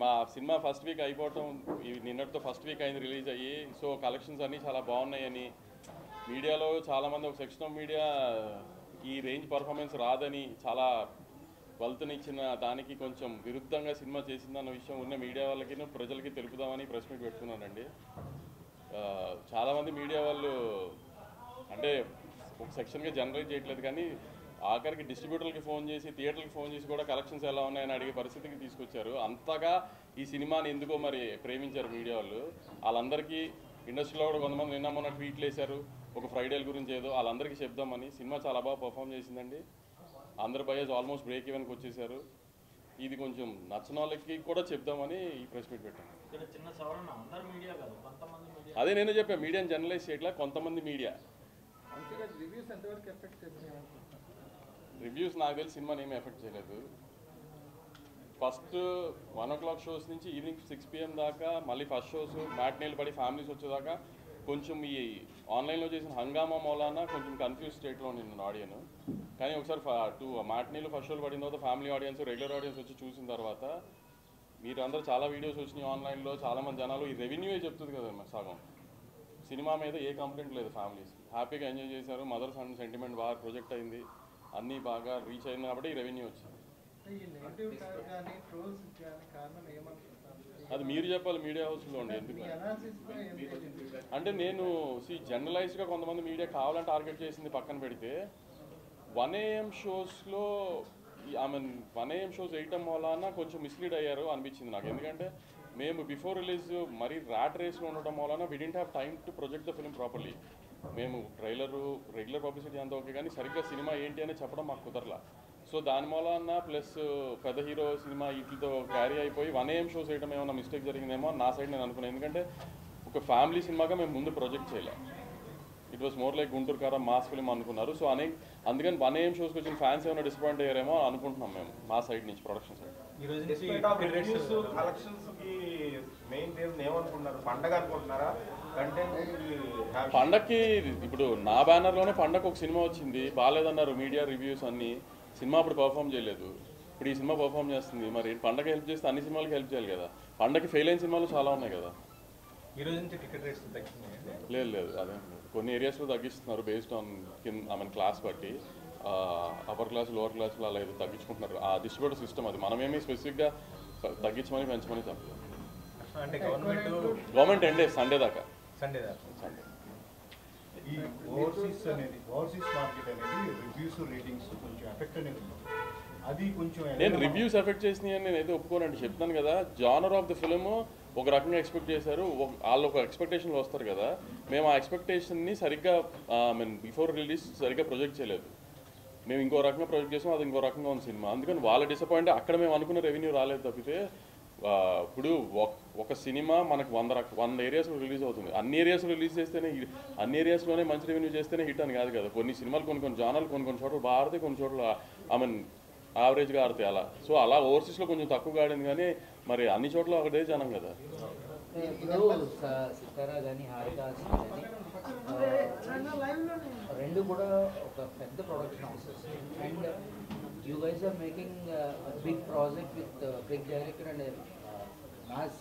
మా cinema first week అయిపోవటం నిన్నటితో ఫస్ట్ వీక్ అయింది రిలీజ్ అయ్యి. సో కలెక్షన్స్ అన్నీ చాలా బాగున్నాయని మీడియాలో చాలామంది, ఒక సెక్షన్ ఆఫ్ మీడియా ఈ రేంజ్ పర్ఫార్మెన్స్ రాదని చాలా వల్తనిచ్చిన దానికి కొంచెం విరుద్ధంగా సినిమా చేసిందన్న విషయం ఉన్న మీడియా వాళ్ళకి ప్రజలకి తెలుపుదామని ప్రెస్ మీట్ పెట్టుకున్నానండి. చాలామంది మీడియా వాళ్ళు అంటే ఒక సెక్షన్గా జనరేట్ చేయట్లేదు, కానీ ఆఖరికి డిస్ట్రిబ్యూటర్లకి ఫోన్ చేసి థియేటర్కి ఫోన్ చేసి కూడా కలెక్షన్స్ ఎలా ఉన్నాయని అడిగే పరిస్థితికి తీసుకొచ్చారు. అంతగా ఈ సినిమాని ఎందుకో మరి ప్రేమించారు మీడియా వాళ్ళు. వాళ్ళందరికీ ఇండస్ట్రీలో కూడా కొంతమంది నిన్న మొన్న ట్వీట్లు వేశారు ఒక ఫ్రైడేల గురించి ఏదో, వాళ్ళందరికీ చెప్దామని. సినిమా చాలా బాగా పర్ఫామ్ చేసిందండి. అందరు బయస్ ఆల్మోస్ట్ బ్రేక్ ఈవెన్కి వచ్చేసారు. ఇది కొంచెం నచ్చిన వాళ్ళకి కూడా చెప్దామని ఈ ప్రెస్ మీట్ పెట్టాను. అదే నేను చెప్పాను, మీడియాని జర్నలైజ్ చేయట్లా, కొంతమంది మీడియా. రివ్యూస్ నాకు తెలిసి సినిమాని ఏమీ ఎఫెక్ట్ చేయలేదు. ఫస్ట్ 1 o'clock షోస్ నుంచి ఈవినింగ్ 6 PM దాకా, మళ్ళీ ఫస్ట్ షోస్ మ్యాట్నీలు పడి ఫ్యామిలీస్ వచ్చేదాకా కొంచెం ఈ ఆన్లైన్లో చేసిన హంగామా మూలాన కొంచెం కన్ఫ్యూజ్ స్టేట్లో నిన్న ఆడియన్. కానీ ఒకసారి మ్యాట్నీలు ఫస్ట్ షోలు పడిన తర్వాత ఫ్యామిలీ ఆడియన్స్, రెగ్యులర్ ఆడియన్స్ వచ్చి చూసిన తర్వాత మీరు అందరూ చాలా వీడియోస్ వచ్చినాయి ఆన్లైన్లో, చాలామంది జనాలు ఈ రెవెన్యూ చెప్తుంది కదా సగం. సినిమా మీద ఏ కంప్లైంట్ లేదు, ఫ్యామిలీస్ హ్యాపీగా ఎంజాయ్ చేశారు. మదర్స్ అండ్ సెంటిమెంట్ బాగా ప్రొజెక్ట్ అయింది, అన్నీ బాగా రీచ్ అయింది కాబట్టి ఈ రెవెన్యూ వచ్చింది. అది మీరు చెప్పాలి మీడియా హౌస్లో ఉండి. ఎందుకు అంటే నేను జనరలైజ్డ్గా కొంతమంది మీడియా కావాలని టార్గెట్ చేసింది పక్కన పెడితే 1 AM షోస్లో ఐ 1 AM షోస్ వేయటం వలన కొంచెం మిస్లీడ్ అయ్యారు అనిపించింది నాకు. ఎందుకంటే మేము బిఫోర్ రిలీజ్ మరీ ర్యాట్ రేస్లో ఉండటం వలన we didn't have time to project the film properly. మేము ట్రైలరు రెగ్యులర్ పబ్లిసిటీ అంతా ఓకే, కానీ సరిగ్గా సినిమా ఏంటి అని చెప్పడం మాకు కుదరలా. సో దాని మూలన ప్లస్ పెద్ద హీరో సినిమా వీటితో క్యారీ అయిపోయి 1 AM షోస్ వేయడం ఏమైనా మిస్టేక్ జరిగిందేమో నా సైడ్ నేను అనుకున్నాను. ఎందుకంటే ఒక ఫ్యామిలీ సినిమాగా మేము ముందు ప్రొజెక్ట్ చేయలే. It was more like Guntur కారా మాస్ ఫిల్మ్ అనుకున్నారు. సో అందుకని 1 AM షోస్కి వచ్చిన ఫ్యాన్స్ ఏమైనా డిసప్పాయింట్ అయ్యారేమో అనుకుంటున్నాం మేము మా సైడ్ నుంచి, ప్రొడక్షన్ సైడ్. పండక్కి ఇప్పుడు నా బ్యానర్లోనే పండగ ఒక సినిమా వచ్చింది, బాగాలేదన్నారు మీడియా రివ్యూస్ అన్నీ. సినిమా అప్పుడు పర్ఫామ్ చేయలేదు, ఇప్పుడు ఈ సినిమా పర్ఫామ్ చేస్తుంది. మరి పండగ హెల్ప్ చేస్తే అన్ని సినిమాలకి హెల్ప్ చేయాలి కదా. పండగకి ఫెయిల్ అయిన సినిమాలు చాలా ఉన్నాయి కదా. లేదు లేదు అదే కొన్ని ఏరియాస్లో తగ్గిస్తున్నారు బేస్డ్ ఆన్ క్లాస్ బట్టి. అప్పర్ క్లాస్ లోవర్ క్లాస్లో అలా ఏదో తగ్గించుకుంటున్నారు. ఆ డిస్ట్రిబ్యూటర్ సిస్టమ్ అది. మనమేమి స్పెసిఫిక్గా తగ్గించమని పెంచమని చెప్పలేదు. గవర్నమెంట్ ఎండ్ సండే దాకా. సండే ఈ ఓవర్సీస్ మార్కెట్ అనేది రివ్యూస్ రేటింగ్స్ కొంచెం ఎఫెక్ట్ అనేది ఉంది. అది కొంచెం నేను రివ్యూస్ ఎఫెక్ట్ చేసినాయని నేనైతే ఒప్పుకోనండి. చెప్తాను కదా, జానర్ ఆఫ్ ద ఫిల్మ్ ఒక రకంగా ఎక్స్పెక్ట్ చేశారు, వాళ్ళు ఒక ఎక్స్పెక్టేషన్లో వస్తారు కదా. మేము ఆ ఎక్స్పెక్టేషన్ని సరిగ్గా బిఫోర్ రిలీజ్ సరిగ్గా ప్రొజెక్ట్ చేయలేదు. మేము ఇంకో రకంగా ప్రొజెక్ట్ చేసాం, అది ఇంకో రకంగా ఉంది సినిమా. అందుకని వాళ్ళ డిసప్పాయింట్. అక్కడ మేము అనుకున్న రెవెన్యూ రాలేదు తప్పితే. ఇప్పుడు ఒక సినిమా మనకు 100 ఏరియాస్లో రిలీజ్ అవుతుంది. అన్ని ఏరియాస్లో రిలీజ్ చేస్తేనే, అన్ని ఏరియాస్లోనే మంచి రెవెన్యూ చేస్తేనే హిట్ అని కాదు కదా. కొన్ని సినిమాలు కొన్ని జానర్లు కొన్ని చోట్ల బాగా ఆడితే, కొన్ని చోట్ల యావరేజ్గా ఆడితే అలా. సో అలా ఓవర్సీస్లో కొంచెం తక్కువగా ఆడింది, కానీ మరి అన్ని చోట్ల ఒకటే జనం కదా. సితారా కానీ హారిక రెండు కూడా ఒక పెద్ద production houses. And you guys are making big project with big director and mass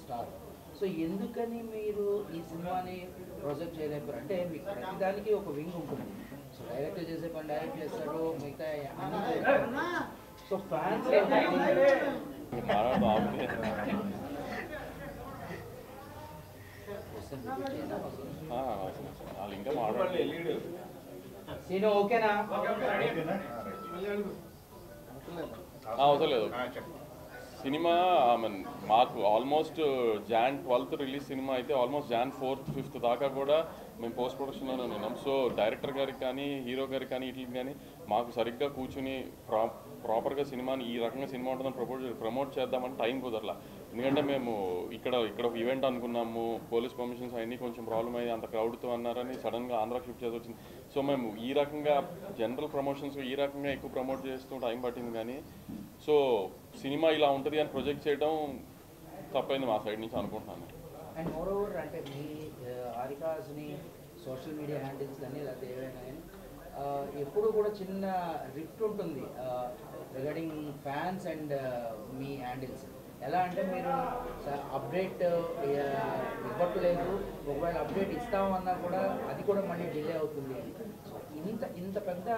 star. So ఎందుకని మీరు ఈ సినిమాని ప్రొజెక్ట్ చేయలేకపోయారు? అంటే మీకు ప్రతిదానికి ఒక వింగ్ ఉంటుంది. సో డైరెక్టర్ చేసే పని డైరెక్ట్ చేస్తాడు, మిగతా అన్ని. సో ఫ్యాన్స్ ఇంకా మాట్లాడలేదు. ఓకేనా? అవసరం లేదు. సినిమా మాకు almost Jan 12th release cinema అయితే ఆల్మోస్ట్ Jan 4th 5th దాకా కూడా మేము పోస్ట్ ప్రొడక్షన్లోనే ఉన్నాం. సో డైరెక్టర్ గారికి కానీ హీరో గారికి కానీ వీటికి కానీ మాకు సరిగ్గా కూర్చుని ప్రాపర్గా సినిమాని ఈ రకంగా సినిమా ఉంటుందని ప్రమోట్ చేద్దామని టైం కుదరలా. ఎందుకంటే మేము ఇక్కడ ఒక ఈవెంట్ అనుకున్నాము, పోలీస్ పర్మిషన్స్ అవన్నీ కొంచెం ప్రాబ్లం అయ్యి అంత క్రౌడ్తో అన్నారని సడన్గా ఆంధ్రాకి షిఫ్ట్ చేసి వచ్చింది. సో మేము ఈ రకంగా జనరల్ ప్రమోషన్స్ ఈ రకంగా ఎక్కువ ప్రమోట్ చేస్తూ టైం పట్టింది. కానీ సో సినిమా ఇలా ఉంటుంది అని ప్రొజెక్ట్ చేయడం తప్పైంది మా సైడ్ నుంచి అనుకుంటున్నాను. అండ్ మోర్ ఓవర్ అంటే మీ హారికాస్ని సోషల్ మీడియా హ్యాండిల్స్ కానీ లేకపోతే ఏవైనా ఎప్పుడు కూడా చిన్న రిఫ్ట్ ఉంటుంది regarding fans and me handles. ఎలా అంటే మీరు అప్డేట్ ఇవ్వట్లేదు, ఒకవేళ అప్డేట్ ఇస్తామన్నా కూడా అది కూడా మళ్ళీ డిలే అవుతుంది. సో ఇంత పెద్ద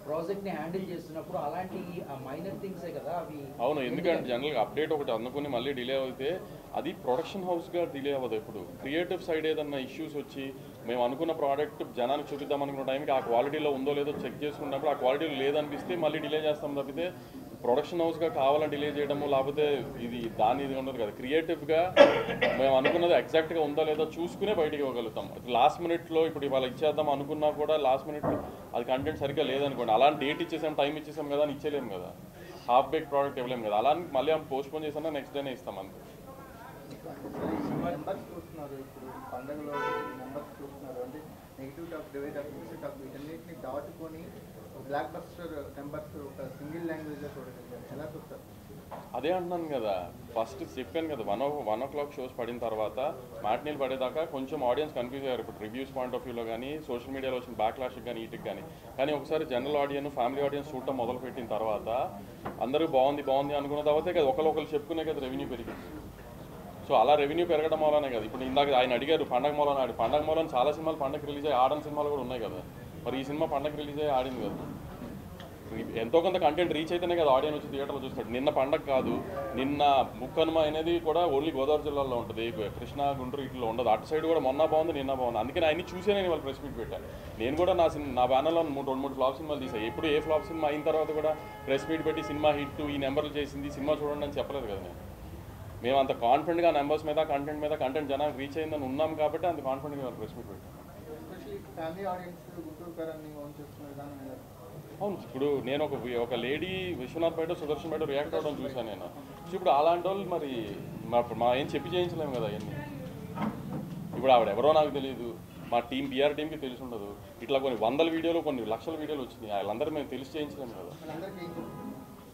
ప్రాజెక్ట్ని హ్యాండిల్ చేస్తున్నప్పుడు అలాంటి మైనర్ థింగ్సే కదా అవి. అవును, ఎందుకంటే జనరల్గా అప్డేట్ ఒకటి అనుకుని మళ్ళీ డిలే అయితే అది ప్రొడక్షన్ హౌస్గా డిలే అవ్వదు. ఇప్పుడు క్రియేటివ్ సైడ్ ఏదన్నా ఇష్యూస్ వచ్చి మేము అనుకున్న ప్రోడక్ట్ జనానికి చూపిద్దాం అనుకున్న టైంకి ఆ క్వాలిటీలో ఉందో లేదో చెక్ చేసుకున్నప్పుడు ఆ క్వాలిటీలో లేదనిపిస్తే మళ్ళీ డిలే చేస్తాం తప్పితే ప్రొడక్షన్ హౌస్గా కావాలని డిలే చేయడము లేకపోతే ఇది ఉండదు కదా. క్రియేటివ్గా మేము అనుకున్నది ఎగ్జాక్ట్గా ఉందో లేదో చూసుకునే బయటికి ఇవ్వగలుగుతాం. లాస్ట్ మినిట్లో ఇప్పుడు ఇవాళ ఇచ్చేద్దాం అనుకున్నా కూడా లాస్ట్ మినిట్లో అది కంటెంట్ సరిగ్గా లేదనుకోండి, అలా డేట్ ఇచ్చేసాం టైం ఇచ్చేసాం కదా అని ఇచ్చేలేము కదా, హాఫ్ బేక్ ప్రోడక్ట్ ఇవ్వలేము కదా. అలా మళ్ళీ పోస్ట్ పోన్ చేసినా నెక్స్ట్ డేనే ఇస్తాం అంతే. మెంబర్స్ చూస్తున్నారు, ఇప్పుడు పండుగలో మెంబర్స్ చూస్తున్నారు అంటే negative talk, divide talk, mixed talk వీటన్నిటిని దాటుకొని బ్లాక్ బస్టర్ మెంబర్స్ ఒక సింగిల్ లాంగ్వేజ్లో చూడగలిగారు. ఎలా చూస్తారు? అదే అంటున్నాను కదా, ఫస్ట్ చెప్పాను కదా 1 o'clock షోస్ పడిన తర్వాత మ్యాట్నీలు పడేదాకా కొంచెం ఆడియన్స్ కన్ఫ్యూజ్ అయ్యారు. ఇప్పుడు రివ్యూస్ పాయింట్ ఆఫ్ వ్యూలో కానీ సోషల్ మీడియాలో వచ్చిన బ్యాక్ లాష్కి కానీ వీటికి కానీ ఒకసారి జనరల్ ఆడియన్స్ ఫ్యామిలీ ఆడియన్స్ చూడటం మొదలుపెట్టిన తర్వాత అందరూ బాగుంది అనుకున్న తర్వాతే కదా ఒకరు చెప్పుకునే కదా రెవెన్యూ పెరిగింది. సో అలా రెవెన్యూ పెరగడం వల్లనే కదా. ఇప్పుడు ఇందాక ఆయన అడిగారు పండగ మూలన చాలా సినిమాలు పండగ రిలీజ్ అయ్యి ఆడని సినిమాలు కూడా ఉన్నాయి కదా. మరి ఈ సినిమా పండగ రిలీజ్ అయ్యి ఆడింది కదా. ఎంతో కొంత కంటెంట్ రీచ్ అయితేనే కదా ఆడియన్స్ వచ్చి థియేటర్లో చూస్తాడు. నిన్న పండగ కాదు, నిన్న ముక్కనుమ అనేది కూడా ఓన్లీ గోదావరి జిల్లాలో ఉంటుంది, కృష్ణా గుంటూరు ఇట్లో ఉండదు. అటు సైడ్ కూడా మొన్న బాగుంది నిన్న బాగుంది. అందుకని ఆయన్ని చూసే నేను వాళ్ళు ప్రెస్ మీట్ పెట్టాను. నేను కూడా నా బ్యానర్లో 2-3 ఫ్లాప్ సినిమాలు తీసాను. ఎప్పుడు ఏ ఫ్లాప్ సినిమా అయిన తర్వాత కూడా ప్రెస్ మీట్ పెట్టి సినిమా హిట్ ఈ నెంబర్లు చేసింది సినిమా చూడండి అని చెప్పలేదు కదా. మేము అంత కాన్ఫిడెంట్గా నెంబర్స్ మీద కంటెంట్ జనానికి రీచ్ అయిందని ఉన్నాం కాబట్టి అంత కాన్ఫిడెంట్గా ప్రెస్ మీట్ పెట్టాను. అవును, ఇప్పుడు నేను ఒక లేడీ విశ్వనాథ్ బయట సుదర్శన్ బయట రియాక్ట్ అవ్వడం చూశాను నేను. ఇప్పుడు అలాంటి వాళ్ళు మరి మా ఏం చెప్పి చేయించలేము కదా అవన్నీ. ఇప్పుడు ఆవిడ ఎవరో నాకు తెలియదు, మా పిఆర్ టీంకి తెలిసి ఉండదు. ఇట్లా కొన్ని 100 వీడియోలు కొన్ని లక్షల వీడియోలు వచ్చినాయి, వాళ్ళందరూ మేము తెలిసి చేయించలేము కదా.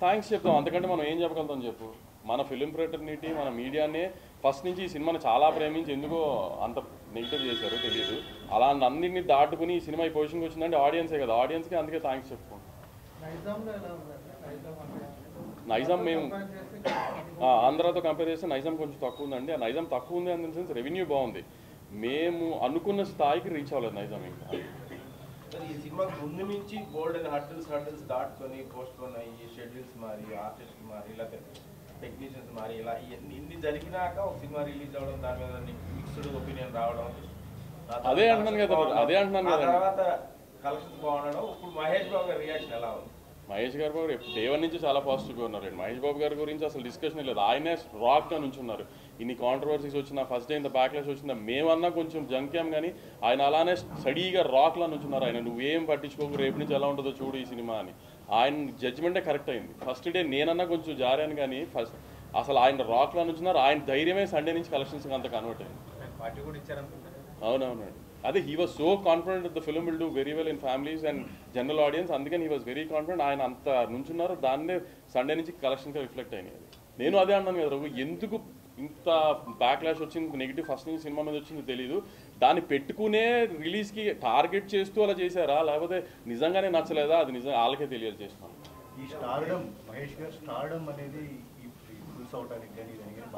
థ్యాంక్స్ చెప్తాం, అంతకంటే మనం ఏం చెప్పగలుగుతాం చెప్పు. మన ఫిలిం ఫ్రెటర్నిటీ మన మీడియానే ఫస్ట్ నుంచి ఈ సినిమాని చాలా ప్రేమించి ఎందుకో అంత నెగిటివ్ చేశారు తెలియదు. అలా అన్నింటినీ దాటుకుని ఈ సినిమా ఈ పొజిషన్కి వచ్చిందంటే ఆడియన్సే కదా. ఆడియన్స్కి అందుకే థ్యాంక్స్ చెప్పుకోండి. నైజాం మేము ఆంధ్రాతో కంపేర్ చేస్తే నైజాం కొంచెం తక్కువ ఉందండి. ఆ నైజాం తక్కువ ఉంది అన్న సెన్స్ రెవెన్యూ బాగుంది, మేము అనుకున్న స్థాయికి రీచ్ అవ్వలేదు నైజాం. ఇంకా ఈ సినిమాకి ముందు నుంచి బోల్డ్ అండ్ హర్డల్స్ దాటుకొని పోస్ట్ పోన్ అయ్యి షెడ్యూల్స్ మారి ఆర్టిస్ట్ మారి ఇలా టెక్నీషియన్స్ మారి ఇలా ఇన్ని జరిగినాక ఒక సినిమా రిలీజ్ అవ్వడం, దాని మీద మిక్స్డ్ ఒపీనియన్ రావడం, అదే అంటున్నాను కదా. తర్వాత కలెక్షన్స్ బాగుండడం. ఇప్పుడు మహేష్ బాబు గారి రియాక్షన్ ఎలా ఉంది? మహేష్ గారు బాబు డే 1 నుంచి చాలా పాజిటివ్గా ఉన్నారు. మహేష్ బాబు గారి గురించి అసలు డిస్కషన్ లేదు. ఆయనే రాక్గా నుంచున్నారు. ఇన్ని కాంట్రవర్సీస్ వచ్చినా ఫస్ట్ డే ఇంత బ్యాక్లాష్ వచ్చినా మేమన్నా కొంచెం జంక్యాం కానీ ఆయన అలానే స్టడీగా రాక్లా నుంచున్నారు. ఆయన నువ్వేం పట్టించుకోకు, రేపు నుంచి ఎలా ఉంటుందో చూడు ఈ సినిమా అని. ఆయన జడ్జిమెంటే కరెక్ట్ అయింది. ఫస్ట్ డే నేనన్నా కొంచెం జారాను కానీ అసలు ఆయన రాక్లా నుంచున్నారు. ఆయన ధైర్యమే సండే నుంచి కలెక్షన్స్ అంత కన్వర్ట్ అయింది. అవునవునండి, అదే he was so confident the film will do very well in families and general audience. అందుకని హీ వాజ్ వెరీ కాన్ఫిడెంట్. ఆయన అంత నుంచున్నారు, దాన్నే సండే నుంచి కలెక్షన్గా రిఫ్లెక్ట్ అయినాయి. నేను అదే అన్నాను కదా రఘు, ఎందుకు ఇంత బ్యాక్లాష్ వచ్చింది నెగిటివ్ ఫస్ట్ నుంచి సినిమా మీద వచ్చింది తెలియదు. దాన్ని పెట్టుకునే రిలీజ్కి టార్గెట్ చేస్తూ అలా చేశారా లేకపోతే నిజంగానే నచ్చలేదా, అది నిజంగా వాళ్ళకే తెలియాలి చేస్తున్నాను. ఈ స్టార్డమ్ మహేష్ గారు స్టార్డమ్ అనేది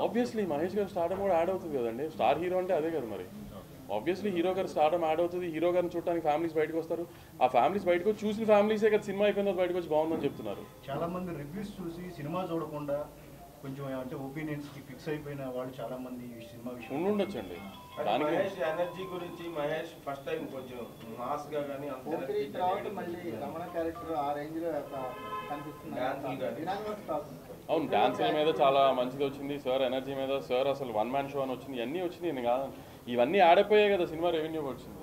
ఆబ్వియస్లీ మహేష్ గారు స్టార్డమ్ కూడా యాడ్ అవుతుంది కదండి. స్టార్ హీరో అంటే అదే కదా మరి. ఆబ్వియస్లీ హీరో గారు స్టార్డమ్ యాడ్ అవుతుంది. హీరో గారిని చూడడానికి ఫ్యామిలీస్ బయటకు వస్తారు. ఆ ఫ్యామిలీస్ బయటకు చూసిన ఫ్యామిలీసే కదా సినిమా అయిపోయిన బయటకు వచ్చి బాగుందని చెప్తున్నారు. చాలా మంది రివ్యూస్ చూసి సినిమా చూడకుండా కొంచెం అంటే ఒపీనియన్స్కి ఫిక్స్ అయిపోయిన వాళ్ళు చాలా మంది ఈ సినిమా విషయం ఉండొచ్చండి. దానికి మహేష్ ఎనర్జీ గురించి మహేష్ ఫస్ట్ టైం కొంచెం మాస్ గా కానీ అవును, డాన్సుల మీద చాలా మంచిది వచ్చింది. సార్ ఎనర్జీ మీద సార్ అసలు 1 man షో అని వచ్చింది. ఇవన్నీ వచ్చింది నేను కాదు, ఇవన్నీ ఆడపోయాయి కదా సినిమా రెవెన్యూ వచ్చింది.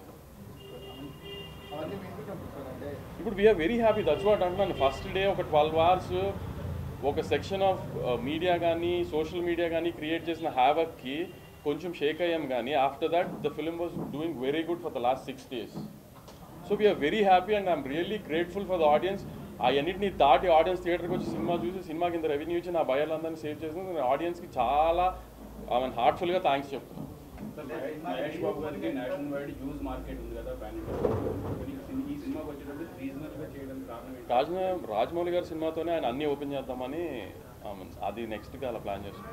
ఇప్పుడు we're very happy. That's what అంటున్నాను. ఫస్ట్ డే ఒక 12 hours ఒక సెక్షన్ ఆఫ్ మీడియా కానీ సోషల్ మీడియా కానీ క్రియేట్ చేసిన హ్యావక్కి కొంచెం షేక్ అయ్యాం కానీ after that the film was doing very good for the last 6 days. So we're very happy and I'm really grateful for the audience. ఆ అన్నింటినీ దాటి ఆడియన్స్ థియేటర్కి వచ్చి సినిమా చూసి సినిమాకి ఇంత రెవెన్యూ ఇచ్చి నా భయాలందరినీ సేవ్ చేసిన ఆడియన్స్కి చాలా ఐ హార్ట్ఫుల్గా థ్యాంక్స్ చెప్తున్నాను. మహేష్ బాబు గారికి నేషనల్ వైడ్ హ్యూజ్ మార్కెట్ ఉంది కదా, ఈ సినిమాకి వచ్చేటప్పుడు రీజనల్గా చేయడానికి కారణం రాజమౌళి గారి సినిమాతోనే ఆయన అన్నీ ఓపెన్ చేద్దామని అది నెక్స్ట్కి అలా ప్లాన్ చేస్తాం.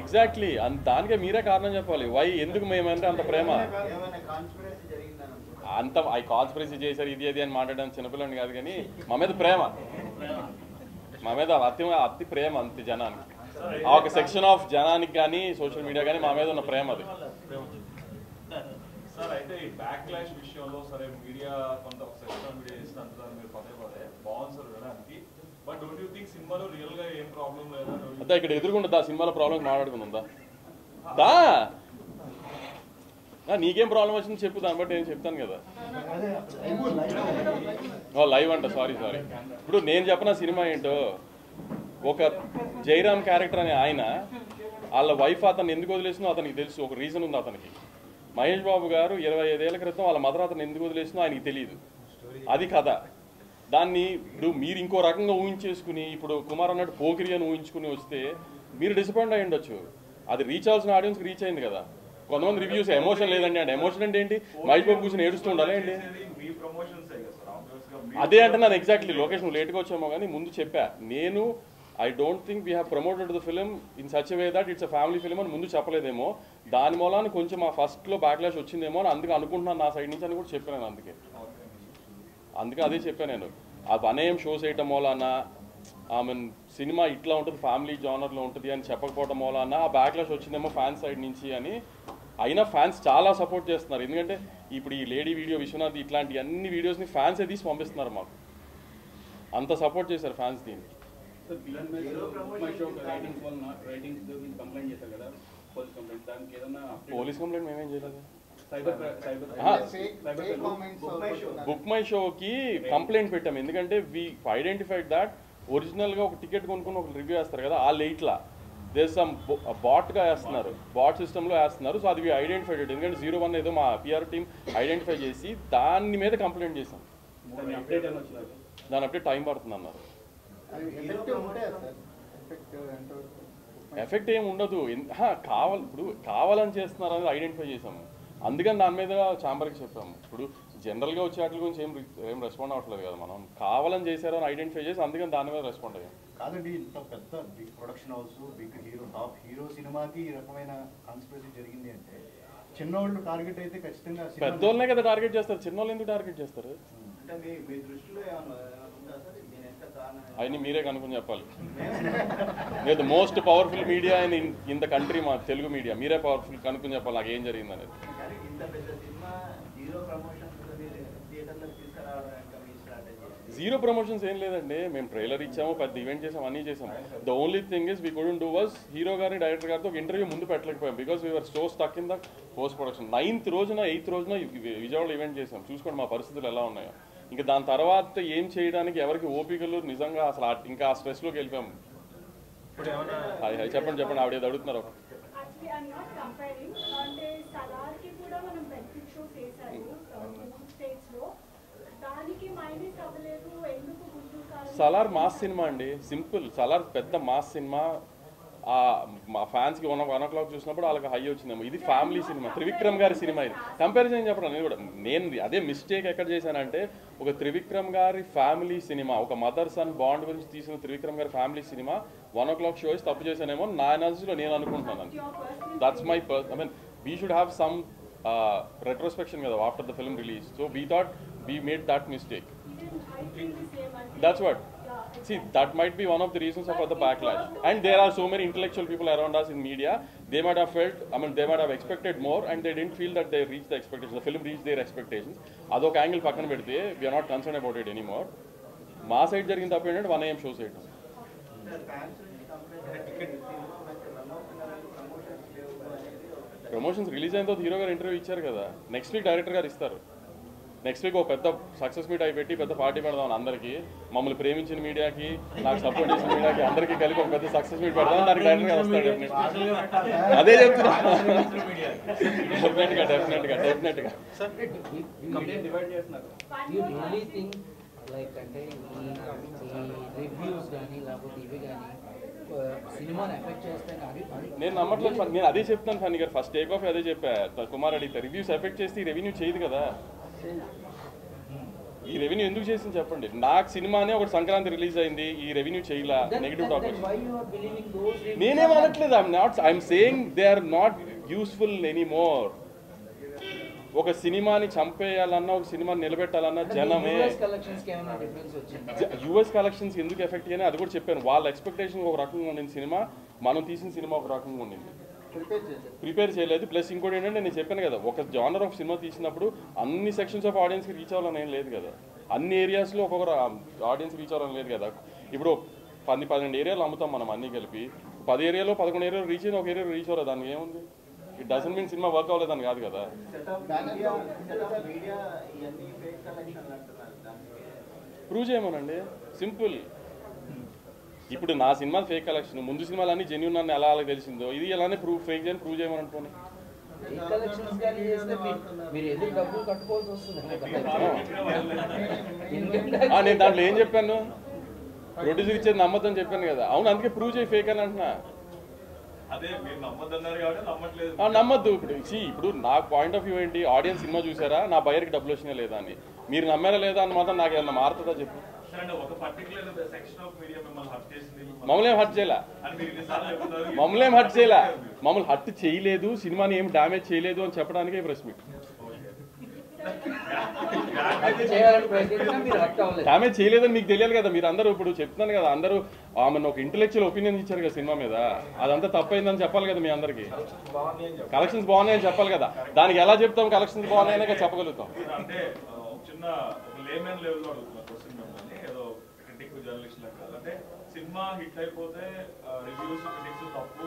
ఎగ్జాక్ట్లీ దానికే మీరే కారణం చెప్పాలి. వై ఎందుకు మేమంటే అంత ప్రేమ అంత ఐ కాన్స్పిరసీ చేశారు ఇది అది అని మాట్లాడడం చిన్నపిల్లని కాదు, కానీ మా మీద ప్రేమ, మా మీద అతి ప్రేమ అంతే జనానికి. ఆ ఒక సెక్షన్ ఆఫ్ జనానికి కానీ సోషల్ మీడియా కానీ మా మీద ఉన్న ప్రేమ అది. సార్ అయితే ఈ బ్యాక్ క్లాష్ విషయంలో సరే మీడియా కొంత సెక్షన్ మీడియా చేస్తే అంటున్నారు మీరు పదే బాగుంది సార్ వినడానికి. బట్ డోంట్ యూ థింక్ సినిమాలో రియల్ గా ఏం ప్రాబ్లం లేదా? అదే ఇక్కడ ఎదురుకుంటుందా సినిమాలో ప్రాబ్లం మాట్లాడుకుందా? దా నీకేం ప్రాబ్లం వచ్చింది చెప్పు, దాన్ని బట్టి నేను చెప్తాను కదా. లైవ్ అంట, సారీ. ఇప్పుడు నేను చెప్పిన సినిమా ఏంటో, ఒక జయరామ్ క్యారెక్టర్ అనే ఆయన వాళ్ళ వైఫ్ అతను ఎందుకు వదిలేసినో అతనికి తెలుసు, ఒక రీజన్ ఉంది అతనికి. మహేష్ బాబు గారు 25 ఏళ్ల క్రితం వాళ్ళ మదర్ అతను ఎందుకు వదిలేసినో ఆయనకి తెలియదు, అది కథ. దాన్ని ఇప్పుడు మీరు ఇంకో రకంగా ఊహించేసుకుని ఇప్పుడు కుమార్ అన్నట్టు పోకిరి అని ఊహించుకుని వస్తే మీరు డిసప్పాయింట్ అయ్యి ఉండొచ్చు. అది రీచ్ అవ్వాల్సిన ఆడియన్స్కి రీచ్ అయింది కదా. కొంతమంది రివ్యూస్ ఎమోషన్ లేదండి అంటే ఎమోషన్ అంటే ఏంటి? మహేష్ బాబు కూర్చొని ఏడుస్తూ ఉండాలి ఏంటి? అదే అంటే నాకు ఎగ్జాక్ట్లీ లొకేషన్ లేట్గా వచ్చామో కానీ ముందు చెప్పా నేను. I don't think we have promoted the film in such way that it's a family film అని ముందు చెప్పలేదేమో. దాని మూలాన్ని కొంచెం ఆ ఫస్ట్లో బ్యాక్లాష్ వచ్చిందేమో అని అందుకే అనుకుంటున్నాను నా సైడ్ నుంచి అని కూడా చెప్పాను. అందుకే అదే చెప్పాను నేను. ఆ వనేయం షోస్ వేయటం మూలాన ఐ మీన్ సినిమా ఇట్లా ఉంటుంది ఫ్యామిలీ జానర్లో ఉంటుంది అని చెప్పకపోవడం మూలాన ఆ బ్యాక్లాష్ వచ్చిందేమో ఫ్యాన్స్ సైడ్ నుంచి అని. అయినా ఫ్యాన్స్ చాలా సపోర్ట్ చేస్తున్నారు. ఎందుకంటే ఇప్పుడు ఈ లేడీ వీడియో విశ్వనాథ్ ఇట్లాంటి అన్ని వీడియోస్ని ఫ్యాన్సే తీసి పంపిస్తున్నారు మాకు. అంత సపోర్ట్ చేశారు ఫ్యాన్స్ దీనికి. పోలీస్ కంప్లైంట్ మేమేం చేయలేదు. బుక్ మై షోకి కంప్లైంట్ పెట్టాము. ఎందుకంటే వీ ఐడెంటిఫైడ్ దాట్ ఒరిజినల్గా ఒక టికెట్ కొనుక్కుని ఒక రివ్యూ వేస్తారు కదా, ఆ లేట్లా దేశం బాట్గా వేస్తున్నారు, బాట్ సిస్టంలో వేస్తున్నారు. సో అది వీ ఐడెంటిఫైడ్. ఎందుకంటే 01 ఏదో మా పిఆర్ టీమ్ ఐడెంటిఫై చేసి దాని మీద కంప్లైంట్ చేసాం. దాని అప్డేట్ టైం పడుతుంది అన్నారు. ఎఫెక్ట్ ఏమి ఉండదు. ఇప్పుడు కావాలని చేస్తున్నారు అనేది ఐడెంటిఫై చేసాము. అందుకని దాని మీద ఛాంబర్కి చెప్పాము. ఇప్పుడు జనరల్గా వచ్చే వాటి గురించి ఏం రెస్పాండ్ అవ్వట్లేదు కదా, మనం కావాలని చేశారో అని ఐడెంటిఫై చేసి అందుకని దాని మీద రెస్పాండ్ అయ్యాం. కాదండి, ఇంత పెద్ద big production house, big hero, top hero సినిమాకి ఈ రకమైన కాన్స్పిరసీ జరిగింది అంటే చిన్నోళ్ళు టార్గెట్ అయితే ఖచ్చితంగా పెద్దోళ్ళనే కదా టార్గెట్ చేస్తారు, చిన్నోళ్ళు ఎందుకు టార్గెట్ చేస్తారు? అవన్నీ మీరే కనుక్కొని చెప్పాలి. లేదు most powerful media in the country మా తెలుగు మీడియా, మీరే పవర్ఫుల్ కనుక్కొని చెప్పాలి నాకు ఏం జరిగింది అనేది. జీరో ప్రమోషన్స్ ఏం లేదండి. మేము ట్రైలర్ ఇచ్చాము, పెద్ద ఈవెంట్ చేసాము, అన్నీ చేసాము. The only thing is we couldn't do was hero గారిని డైరెక్టర్ గారితో ఒక ఇంటర్వ్యూ ముందు పెట్టలేకపోయాం. Because we are so stuck in the post production. 9th రోజున 8th రోజున విజయవాడలో ఈవెంట్ చేసాం. చూసుకోండి మా పరిస్థితులు ఎలా ఉన్నాయో. ఇంకా దాని తర్వాత ఏం చేయడానికి ఎవరికి ఓపికలు నిజంగా అసలు ఇంకా ఆ స్ట్రెస్లోకి వెళ్ళిపోయాము. చెప్పండి ఆవిడ ఏదో అడుగుతున్నారు. సలార్ మాస్ సినిమా అండి, సింపుల్. సలార్ పెద్ద మాస్ సినిమా. మా ఫ్యాన్స్కి 1 o'clock చూసినప్పుడు వాళ్ళకి హై వచ్చిందేమో. ఇది ఫ్యామిలీ సినిమా, త్రివిక్రమ్ గారి సినిమా. ఇది కంపారిజన్ చెప్పడం నేను అదే మిస్టేక్ ఎక్కడ చేశానంటే, ఒక త్రివిక్రమ్ గారి ఫ్యామిలీ సినిమా, ఒక మదర్ సన్ బాండ్ గురించి తీసిన త్రివిక్రమ్ గారి ఫ్యామిలీ సినిమా 1 o'clock షో తప్పు చేశానేమో నా ఎనాలిసిస్లో నేను అనుకుంటున్నాను. That's my I mean we should have some retrospection కదా after the film release. So we thought we made that mistake. That's what. See, that might be one of the reasons for the backlash. And there are so many intellectual people around us in media. They might have felt, they might have expected more, and they didn't feel that they reached the expectations. The film reached their expectations. Adok angle pakkana pedithe, we are not concerned about it anymore. Ma side jarigin tappu endante 1 AM show side. Promotions release అయిన తర్వాత hero గారు interview ఇచ్చారు కదా, next week director గారు ఇస్తారు. Next week ఒక పెద్ద success meet అయిపెట్టి పెద్ద పార్టీ పెడదాం అందరికీ, మమ్మల్ని ప్రేమించిన మీడియాకి, నాకు సపోర్ట్ చేసిన మీడియాకి అందరికీ కలిపి ఒక పెద్ద సక్సెస్ మీట్ పెడదాం. దానికి డైరెక్టర్ గారు వస్తాడు. అదే చెప్తున్నా. డెఫినెట్గా అంటే ఈ రివ్యూస్ కానీ లేకపోతే ఇవి కానీ సినిమాని ఎఫెక్ట్ చేస్తాయని నేను నమ్మట్లేదు. నేను అదే చెప్తాను ఫన్నీ గారు, ఫస్ట్ టేక్ ఆఫ్ అదే చెప్పా. కుమార్ అడిగితే రివ్యూస్ ఎఫెక్ట్ చేస్తే రెవెన్యూ చేయదు కదా. ఈ రెవెన్యూ ఎందుకు చేసింది చెప్పండి. నాకు సినిమానే ఒకటి సంక్రాంతి రిలీజ్ అయింది, ఈ రెవెన్యూ చేయలా, నెగిటివ్ టాక్. నేనేం అనట్లేదు, I'm saying they are not useful anymore. ఒక సినిమాని చంపేయాలన్నా, ఒక సినిమాని నిలబెట్టాలన్నా జనమే. యూఎస్ కలెక్షన్స్ ఎందుకు ఎఫెక్ట్ అని అది కూడా చెప్పాను. వాళ్ళ ఎక్స్పెక్టేషన్ ఒక రకంగా ఉండింది సినిమా, మనం తీసిన సినిమా ఒక రకంగా ఉండింది, ప్రిపేర్ చేయలేదు. ప్లస్ ఇంకోటి ఏంటంటే నేను చెప్పాను కదా, ఒక జానర్ ఆఫ్ సినిమా తీసినప్పుడు అన్ని సెక్షన్స్ ఆఫ్ ఆడియన్స్కి రీచ్ అవ్వాలని ఏం లేదు కదా, అన్ని ఏరియాస్లో ఒక్కొక్కరు ఆడియన్స్ రీచ్ అవ్వాలని లేదు కదా. ఇప్పుడు 10-12 ఏరియాలు అమ్ముతాం మనం అన్నీ కలిపి, 10 ఏరియాలో 11 ఏరియాలో రీచ్ అయిన ఒక ఏరియా రీచ్ అవ్వలేదు, దానికి ఏముంది? ఇట్ డజంట్ మీన్ సినిమా వర్క్ అవ్వలేదని కాదు కదా. ప్రూవ్ చేయమనండి, సింపుల్. ఇప్పుడు నా సినిమా ఫేక్ కలెక్షన్, ముందు సినిమాలన్నీ జెన్యూన్ అని ఎలా తెలిసిందో, ఇది ఎలానే ఫేక్ చేయని ప్రూవ్ చేయమని అనుకోని. నేను దాంట్లో ఏం చెప్పాను, ప్రొడ్యూసర్ ఇచ్చేది నమ్మద్దని చెప్పాను కదా. అవును, అందుకే ప్రూవ్ చేయి ఫేక్ అని అంటున్నా. నమ్మద్దు. ఇప్పుడు నా పాయింట్ ఆఫ్ వ్యూ ఏంటి, ఆడియన్స్ సినిమా చూసారా, నా బయర్కి డబ్బులు వచ్చినా లేదా అని, మీరు నమ్మారా లేదా అని మాత్రం నాకు ఏమన్నా మారుతుందా చెప్పు. మమ్మల్ని ఏం హర్ట్ చేయలే, మమ్మల్ని హర్ట్ చేయలేదు, సినిమాని ఏం డ్యామేజ్ చేయలేదు అని చెప్పడానికే ప్రెస్ మీట్. డ్యామేజ్ చేయలేదని మీకు తెలియాలి కదా. మీరు అందరూ ఇప్పుడు చెప్తున్నాను కదా, అందరూ ఆమెను ఒక ఇంటెలెక్చువల్ ఒపీనియన్ ఇచ్చారు కదా సినిమా మీద, అదంతా తప్పైందని చెప్పాలి కదా మీ అందరికి. కలెక్షన్స్ బాగున్నాయని చెప్పాలి కదా, దానికి ఎలా చెప్తాం కలెక్షన్స్ బాగున్నాయనే చెప్పగలుగుతాం. సినిమా హిట్ అయిపోతే రివ్యూస్ క్రిటిక్స్ తప్పు,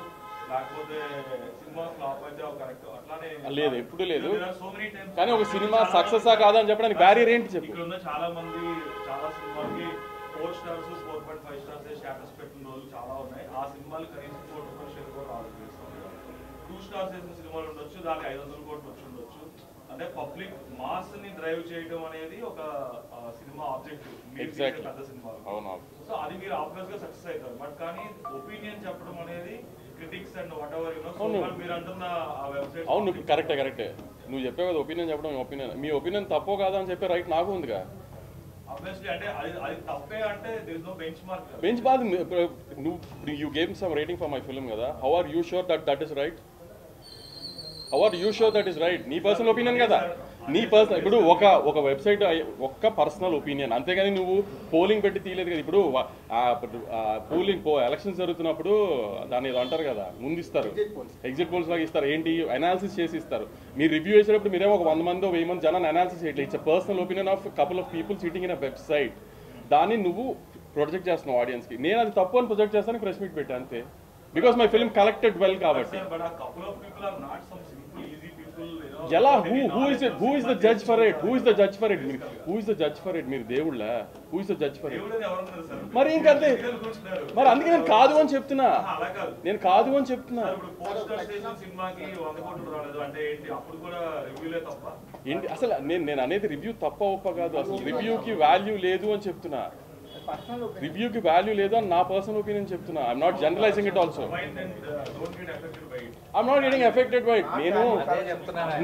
లేకపోతే సినిమా ఫ్లాప్ అయితే కరెక్ట్, అట్లానే లేదు, ఎప్పుడు లేదు. కానీ ఒక సినిమా సక్సెస్ కాదని చెప్పడానికి బ్యారియర్ ఏంటి చెప్పు. ఇక్కడ ఉన్న చాలా మంది చాలా సినిమాకి 4 స్టార్స్ 4.5 స్టార్స్ స్టేటస్ పెట్టిన రోజులు చాలా ఉన్నాయి. ఆ సినిమాలు కనీసం 1 కోటి షేర్ కూడా రాదు. 2 స్టార్స్ వేసిన సినిమాలు ఉండొచ్చు, దానికి 500 కోట్లు వచ్చి ఉండొచ్చు. అంటే పబ్లిక్ మాస్ ని డ్రైవ్ చేయడం అనేది ఒక సినిమా ఆబ్జెక్టివ్, పెద్ద సినిమా. సో అది మీరు ఆబ్వియస్ గా సక్సెస్ అవుతారు. బట్ కానీ ఒపీనియన్ చెప్పడం అనేది క్రిటిక్స్ అండ్ వాట్ ఎవర్ మీరు అంటున్న ఆ వెబ్సైట్. అవును, కరెక్టే. నువ్వు చెప్పావు కదా ఒపీనియన్ చెప్పడం, మీ ఒపీనియన్ తప్పో కాదా అని చెప్పే రైట్ నాకు ఉందిగా. ఆబ్వియస్లీ అంటే అది తప్పే అంటే there is no benchmark. Benchmark నువ్వు you gave some rating for my film కదా. How are you sure that is right? How are you sure that is right? నీ పర్సనల్ ఒపీనియన్ కదా, నీ personal. ఇప్పుడు ఒక website ఒక్క personal opinion, అంతేగాని నువ్వు పోలింగ్ పెట్టి తీయలేదు కదా. ఇప్పుడు ఎలక్షన్స్ జరుగుతున్నప్పుడు దాన్ని ఏదో అంటారు కదా, ముందు ఇస్తారు, ఎగ్జిట్ పోల్స్ లాగా ఇస్తారు, ఏంటి అనాలిసిస్ చేసి ఇస్తారు. మీరు రివ్యూ చేసేటప్పుడు మీరేమో ఒక 100 మంది 1000 మంది జనాన్ని అనాలిసిస్ చేయట్లేదు. It's personal opinion of couple of people sitting in a website. దాన్ని నువ్వు ప్రొజెక్ట్ చేస్తున్నావు ఆడియన్స్కి. నేను అది తప్పు అని ప్రొజెక్ట్ చేస్తాను, ప్రెస్ మీట్ పెట్టా అంతే. Because my film collected well కాబట్టి. ఎలా who is the judge for it? Who is the judge for it? మీరు దేవుళ్ళ? Who is the judge for it? మరి ఇంకంతే. మరి అందుకే నేను కాదు అని చెప్తున్నా. ఏంటి అసలు నేను అనేది రివ్యూ తప్ప ఒప్ప కాదు, అసలు రివ్యూకి వాల్యూ లేదు అని చెప్తున్నా. రివ్యూకి వాల్యూ లేదు అని నా పర్సనల్ ఒపీనియన్ చెప్తున్నా. I'm not generalising it also. I'm not getting affected by it.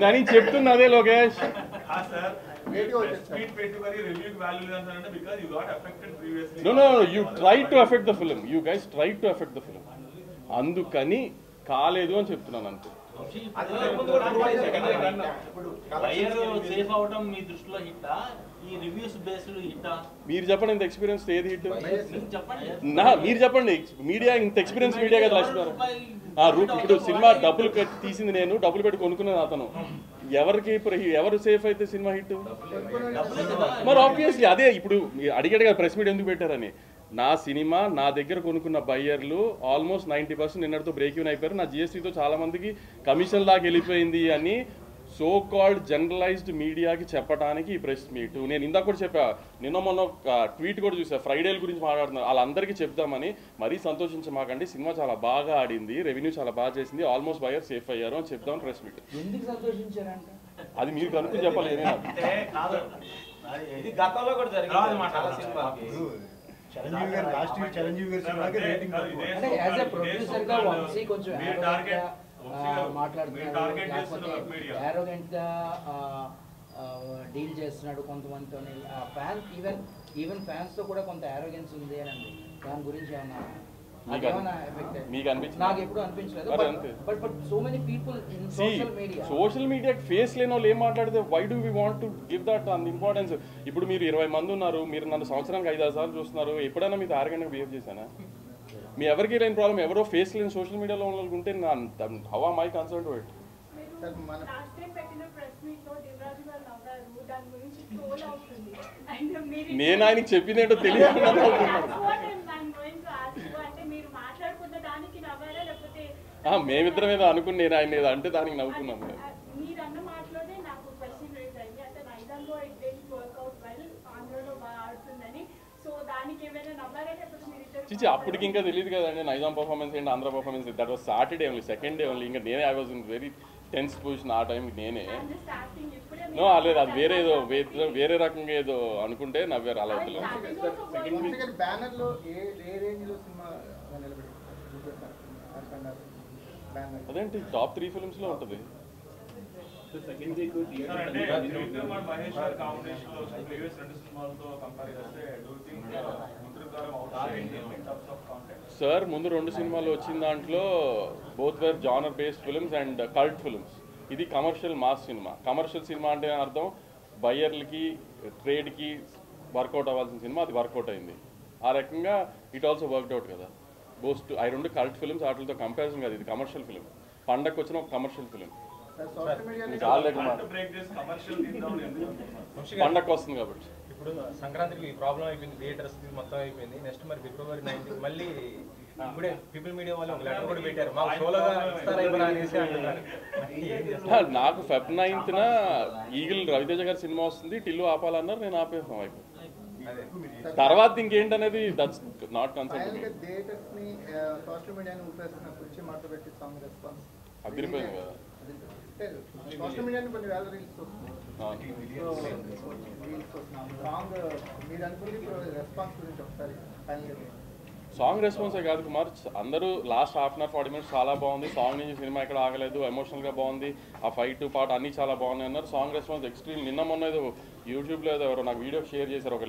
నేను చెప్తున్నా అదే Lokesh. No, you tried to affect the film. You guys tried to affect the film. అందుకని కాలేదు అని చెప్తున్నాను అంతే. మీరు చెప్పండి, ఇంత ఎక్స్పీరియన్స్ ఏది హిట్? మీరు చెప్పండి. మీడియా ఇంత ఎక్స్పీరియన్స్ మీడియా కదా రాస్తున్నారు. ఇప్పుడు సినిమా డబ్బులు తీసింది నేను, డబ్బులు పెట్టి కొనుక్కున్నాను అతను. ఎవరు సేఫ్ అయితే సినిమా హిట్? మరి ఆబ్వియస్లీ అదే. ఇప్పుడు అడిగాడు కదా ప్రెస్ మీట్ ఎందుకు పెట్టారని. నా సినిమా నా దగ్గర కొనుక్కున్న బయ్యర్లు ఆల్మోస్ట్ 90% నిన్నటితో బ్రేక్ ఈవెన్ అయిపోయారు. నా జిఎస్టీతో చాలా మందికి కమిషన్ లాగా వెళ్ళిపోయింది అని సో కాల్డ్ జనరలైజ్డ్ మీడియాకి చెప్పడానికి ఈ ప్రెస్ మీట్. నేను ఇందాక కూడా చెప్పా, మొన్న ట్వీట్ కూడా చూసా, ఫ్రైడేల గురించి మాట్లాడుతున్నారు. వాళ్ళందరికీ చెప్దామని. మరీ సంతోషించమాకండి, సినిమా చాలా బాగా ఆడింది, రెవెన్యూ చాలా బాగా చేసింది, ఆల్మోస్ట్ బయర్ సేఫ్ అయ్యారు అని చెప్దామని ప్రెస్ మీట్. అది మీరు కనుక్కుని చెప్పాలి. డీల్ చేస్తున్నాడు కొంతమందితో. ఫ్యాన్స్ ఈవెన్ ఫ్యాన్స్తో కూడా కొంత ఆరోగెన్స్ ఉంది అని అండి. దాని గురించి నాకు ఎప్పుడు అనిపించలేదు. But so many people in social media face లేని వాళ్ళు ఏం మాట్లాడితే why do we want to give that అంత ఇంపార్టెన్స్? ఇప్పుడు మీరు 20 మంది ఉన్నారు, మీరు నన్ను సంవత్సరానికి 5-6 సార్లు చూస్తున్నారు, ఎప్పుడైనా మీతో ఆరోగ్యంగా బిహేవ్ చేశానా? మీ ఎవరికి లేని ప్రాబ్లం ఎవరో ఫేస్ లేని సోషల్ మీడియాలో ఉంటే how am I concerned with? నేను ఆయనకి చెప్పింది ఏంటో తెలియదు. మేమిద్దరం ఏదో అనుకుని నేను ఆయన ఏదో అంటే దానికి నవ్వుకున్నాను. చిచి అప్పటికి ఇంకా తెలియదు కదండి నైజాం పర్ఫార్మెన్స్ ఏంటి, Andhra performance. That was Saturday only, second day only. ఇంకా నేనే I was in very tense position ఆ టైంకి. నేనే నో లేదు, అది వేరే ఏదో వేరే రకంగా ఏదో అనుకుంటే నవ్వారు. అలా వద్దు. అదేంటి టాప్ 3 ఫిల్మ్స్ లో ఉంటుంది. సార్ ముందు 2 సినిమాలు వచ్చిన దాంట్లో both were genre based films and cult films. ఇది కమర్షియల్ మాస్ సినిమా. కమర్షియల్ సినిమా అంటే అర్థం బయ్యర్లకి ట్రేడ్కి వర్కౌట్ అవ్వాల్సిన సినిమా, అది వర్కౌట్ అయింది. ఆ రకంగా ఇట్ ఆల్సో వర్క్డ్ అవుట్ కదా. బోస్ట్ ఆ 2 కల్ట్ ఫిల్మ్స్, వాటితో కంపారిజన్ కాదు. ఇది కమర్షియల్ ఫిల్మ్, పండగకి వచ్చిన ఒక కమర్షియల్ ఫిల్మ్. పండగకి వస్తుంది కాబట్టి. ఇప్పుడు సంక్రాంతికి ప్రాబ్లం అయిపోయింది, థియేటర్స్ మొత్తం అయిపోయింది. నెక్స్ట్ మరి February 19 మళ్ళీ ఇప్పుడే పీపుల్ మీడియా వాళ్ళు ఒక లెటర్ కూడా పెట్టారు, మాకు సోలోగా ఇస్తారా అనేసి అంటున్నారు. నాకు Feb 9th ఈగిల్ రవితేజ గారి సినిమా వస్తుంది, టిల్లు ఆపాలన్నారు, నేను ఆపేసాం. అయిపోయింది. తర్వాత ఇంకేంటనేది దట్స్ నాట్ కన్సర్న్. అదిరిపోయింది కదా. సాంగ్ రెస్పాన్సే కాదు కుమార్, అందరూ last half an hour 40 minutes చాలా బాగుంది, సాంగ్ నుంచి సినిమా ఎక్కడ ఆగలేదు, ఎమోషనల్గా బాగుంది, ఆ ఫైట్ పార్ట్ అన్నీ చాలా బాగున్నాయి అన్నారు. Song response extreme. నిన్న మొన్న ఏదో యూట్యూబ్లో ఏదో ఎవరో నాకు వీడియో షేర్ చేశారు, ఒక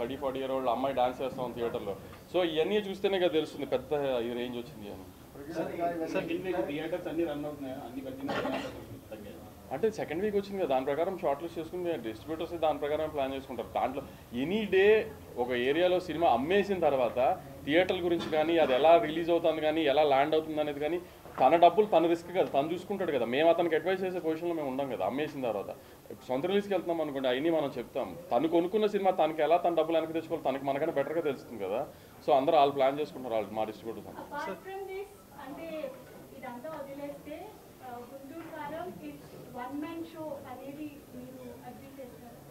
30-40 year old అమ్మాయి డాన్స్ చేస్తాం థియేటర్లో. సో ఇవన్నీ చూస్తేనే కదా తెలుస్తుంది పెద్ద ఈ రేంజ్ వచ్చింది అని. అంటే సెకండ్ వీక్ వచ్చింది కదా, దాని ప్రకారం షార్ట్ లిస్ట్ చేసుకుని డిస్ట్రిబ్యూటర్స్ దాని ప్రకారం ప్లాన్ చేసుకుంటారు. దాంట్లో ఎనీ డే ఒక ఏరియాలో సినిమా అమ్మేసిన తర్వాత థియేటర్ల గురించి కానీ, అది ఎలా రిలీజ్ అవుతుంది కానీ, ఎలా ల్యాండ్ అవుతుంది అనేది కానీ, తన డబ్బులు తన రిస్క్ కదా, తను చూసుకుంటాడు కదా. మేము అతనికి అడ్వైస్ చేసే పొజిషన్లో మేము ఉండం కదా. అమ్మేసిన తర్వాత సొంత రిలీజ్కి వెళ్తున్నాం అనుకోండి, అవన్నీ మనం చెప్తాం. తను కొనుక్కున్న సినిమా తనకి ఎలా తన డబ్బులు వెనక్కి తెచ్చుకోవాలి, తనకి మనకన్నా బెటర్గా తెలుస్తుంది కదా. సో అందరూ వాళ్ళు ప్లాన్ చేసుకుంటారు, వాళ్ళు మా డిస్ట్రిబ్యూటర్స్.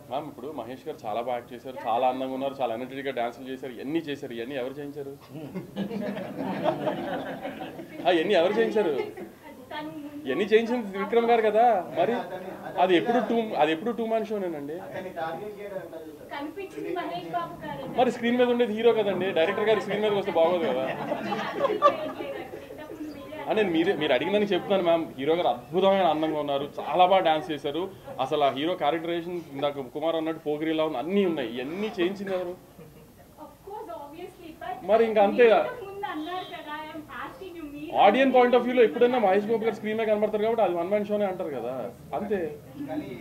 మ్యామ్ ఇప్పుడు మహేష్ గారు చాలా బాగా యాక్ట్ చేశారు, చాలా అందంగా ఉన్నారు, చాలా ఎనర్జెటిక్గా డాన్సులు చేశారు, ఇవన్నీ చేశారు. ఇవన్నీ ఎవరు చేయించారు? ఇవన్నీ ఎవరు చేయించారు? ఇవన్నీ చేయించింది విక్రమ్ గారు కదా. మరి అది ఎప్పుడు టూ మ్యాన్ షోనేనండి. మరి స్క్రీన్ మీద ఉండేది హీరో కదండి, డైరెక్టర్ గారు స్క్రీన్ మీదకి వస్తే బాగోదు కదా. అంటే మీరు అడిగినని చెప్తున్నాను మ్యామ్. హీరో గారు అద్భుతమైన అందంగా ఉన్నారు, చాలా బాగా డాన్స్ చేశారు. అసలు ఆ హీరో క్యారెక్టరేషన్ ఇందాక కుమార్ అన్నట్టు పోగిరిలా ఉంది, అన్నీ ఉన్నాయి. ఇవన్నీ చేయించింది ఎవరు? మరి ఇంకా అంతే. ఆడియన్స్ పాయింట్ ఆఫ్ వ్యూలో ఎప్పుడైనా మహేష్ బాబు గారు స్క్రీన్ మీద కనబడతారు కాబట్టి అది 1 man షోనే అంటారు కదా, అంతే.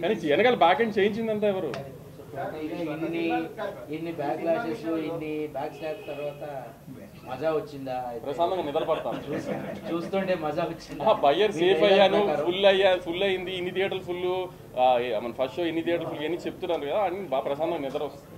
కానీ వెనకాల బ్యాక్ ఎండ్ చేయించిందంతా ఎవరు? ఇన్ని బ్యాక్ లాషెస్, ఇన్ని బ్యాక్ స్టాప్ తర్వాత మజా వచ్చిందా? ప్రశాంతంగా నిద్రపడతాను చూస్తుంటే మజా వచ్చిందా? బయ్యర్ సేఫ్ అయ్యాను, ఫుల్ అయింది, ఇన్ని థియేటర్లు ఫుల్, మన ఫస్ట్ షో ఇన్ని థియేటర్లు ఫుల్, ఇవన్నీ చెప్తున్నారు కదా, అని బాగా ప్రశాంతంగా నిద్ర వస్తుంది.